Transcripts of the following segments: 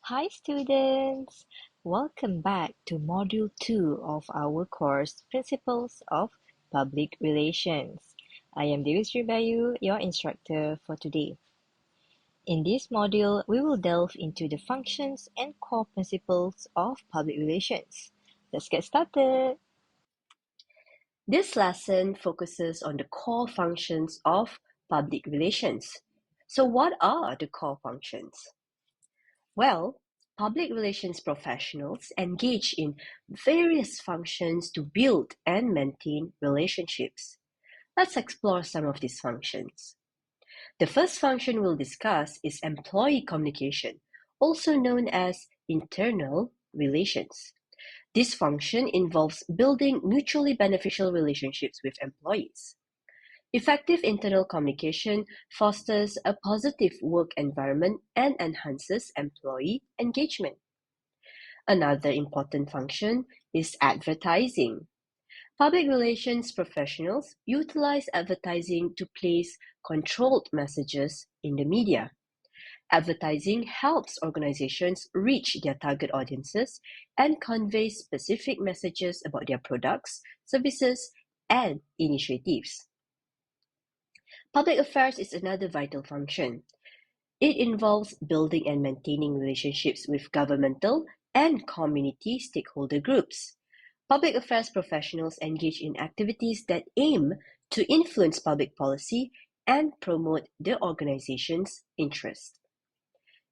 Hi students! Welcome back to Module 2 of our course Principles of Public Relations. I am Dewi Sri Bayu, your instructor for today. In this module, we will delve into the functions and core principles of public relations. Let's get started! This lesson focuses on the core functions of public relations. So what are the core functions? Well, public relations professionals engage in various functions to build and maintain relationships. Let's explore some of these functions. The first function we'll discuss is employee communication, also known as internal relations. This function involves building mutually beneficial relationships with employees. Effective internal communication fosters a positive work environment and enhances employee engagement. Another important function is advertising. Public relations professionals utilize advertising to place controlled messages in the media. Advertising helps organizations reach their target audiences and convey specific messages about their products, services, and initiatives. Public affairs is another vital function. It involves building and maintaining relationships with governmental and community stakeholder groups. Public affairs professionals engage in activities that aim to influence public policy and promote the organization's interests.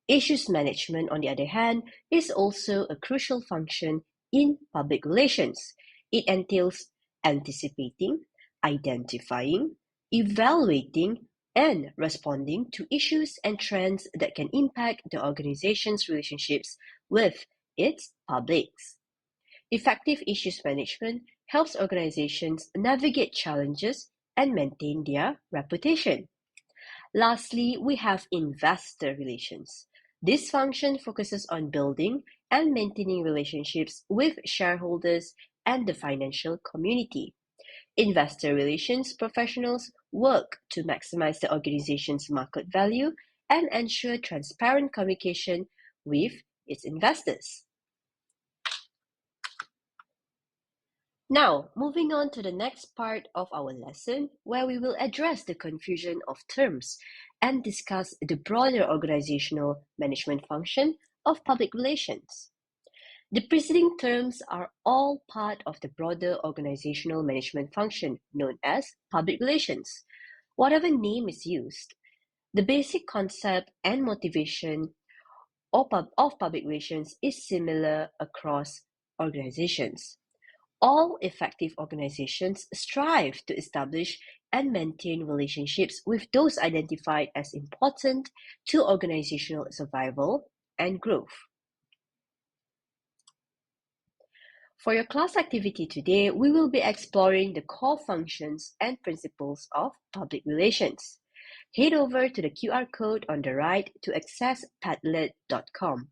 Issues management, on the other hand, is also a crucial function in public relations. It entails anticipating, identifying, evaluating, and responding to issues and trends that can impact the organization's relationships with its publics. Effective issues management helps organizations navigate challenges and maintain their reputation. Lastly, we have investor relations. This function focuses on building and maintaining relationships with shareholders and the financial community. Investor relations professionals work to maximize the organization's market value and ensure transparent communication with its investors. Now, moving on to the next part of our lesson, where we will address the confusion of terms and discuss the broader organizational management function of public relations. The preceding terms are all part of the broader organizational management function known as public relations. Whatever name is used, the basic concept and motivation of public relations is similar across organizations. All effective organizations strive to establish and maintain relationships with those identified as important to organizational survival and growth. For your class activity today, we will be exploring the core functions and principles of public relations. Head over to the QR code on the right to access padlet.com.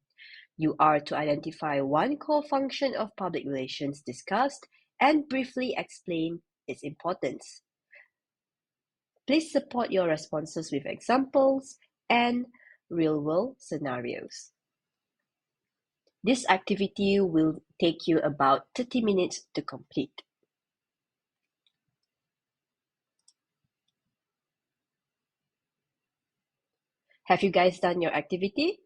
You are to identify one core function of public relations discussed and briefly explain its importance. Please support your responses with examples and real-world scenarios. This activity will take you about 30 minutes to complete. Have you guys done your activity?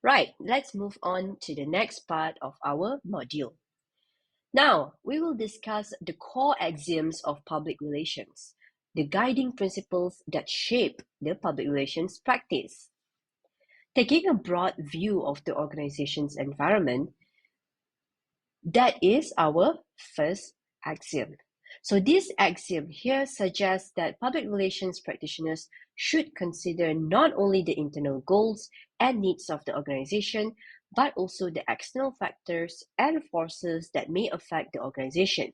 Right, let's move on to the next part of our module. Now, we will discuss the core axioms of public relations, the guiding principles that shape the public relations practice. Taking a broad view of the organization's environment, that is our first axiom. So this axiom here suggests that public relations practitioners should consider not only the internal goals and needs of the organization, but also the external factors and forces that may affect the organization,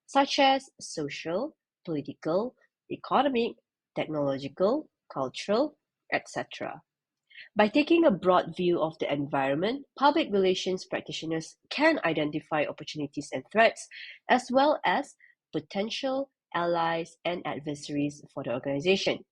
such as social, political, economic, technological, cultural, etc. By taking a broad view of the environment, public relations practitioners can identify opportunities and threats, as well as potential allies and adversaries for the organization.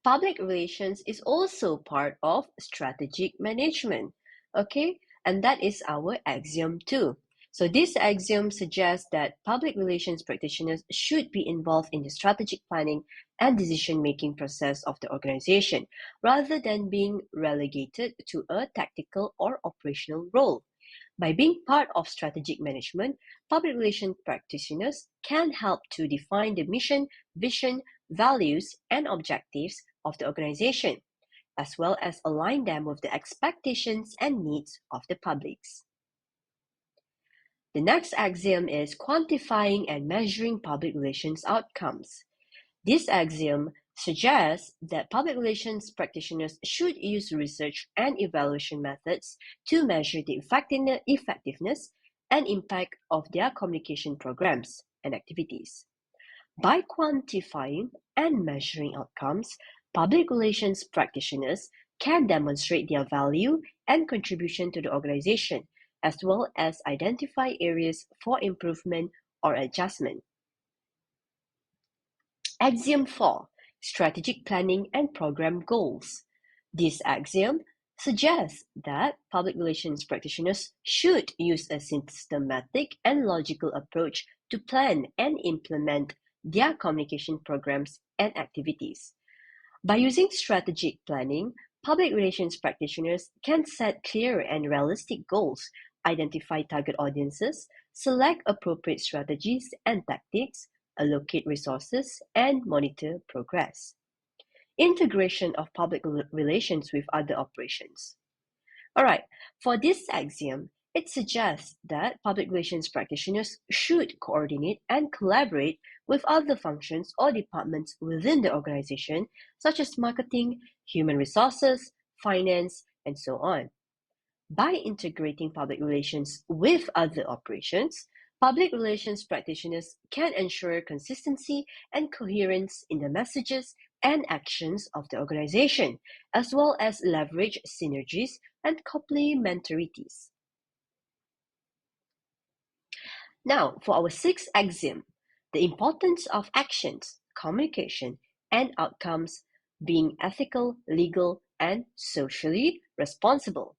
Public relations is also part of strategic management. Okay, and that is our axiom 2. So this axiom suggests that public relations practitioners should be involved in the strategic planning and decision-making process of the organization, rather than being relegated to a tactical or operational role. By being part of strategic management, public relations practitioners can help to define the mission, vision, values, and objectives of the organization, as well as align them with the expectations and needs of the publics. The next axiom is quantifying and measuring public relations outcomes. This axiom suggests that public relations practitioners should use research and evaluation methods to measure the effectiveness and impact of their communication programs and activities. By quantifying and measuring outcomes, public relations practitioners can demonstrate their value and contribution to the organization, as well as identify areas for improvement or adjustment. Axiom 4: Strategic Planning and Program Goals. This axiom suggests that public relations practitioners should use a systematic and logical approach to plan and implement their communication programs and activities. By using strategic planning, public relations practitioners can set clear and realistic goals, identify target audiences, select appropriate strategies and tactics, allocate resources, and monitor progress. Integration of public relations with other operations. All right, for this axiom, it suggests that public relations practitioners should coordinate and collaborate with other functions or departments within the organization, such as marketing, human resources, finance, and so on. By integrating public relations with other operations, public relations practitioners can ensure consistency and coherence in the messages and actions of the organization, as well as leverage synergies and complementarities. Now, for our sixth axiom, the importance of actions, communication, and outcomes being ethical, legal, and socially responsible.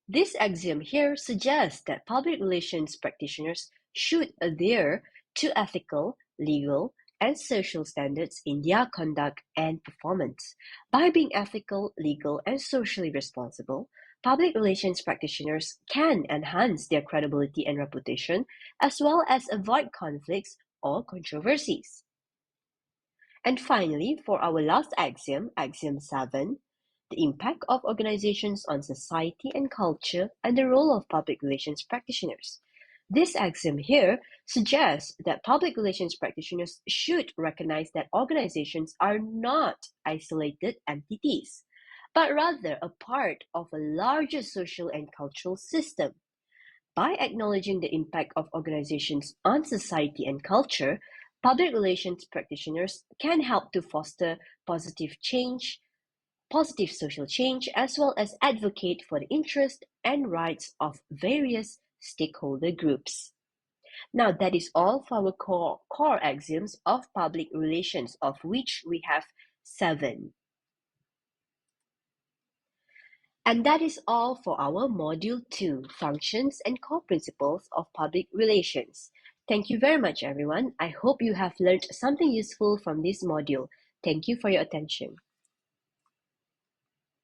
This axiom here suggests that public relations practitioners should adhere to ethical, legal, and social standards in their conduct and performance. By being ethical, legal, and socially responsible, public relations practitioners can enhance their credibility and reputation, as well as avoid conflicts or controversies. And finally, for our last axiom, axiom 7, the impact of organizations on society and culture and the role of public relations practitioners. This axiom here suggests that public relations practitioners should recognize that organizations are not isolated entities, but rather a part of a larger social and cultural system. By acknowledging the impact of organizations on society and culture, public relations practitioners can help to foster positive change, positive social change, as well as advocate for the interests and rights of various stakeholder groups. Now, that is all for our core axioms of public relations, of which we have 7. And that is all for our Module 2, Functions and Core Principles of Public Relations. Thank you very much, everyone. I hope you have learned something useful from this module. Thank you for your attention.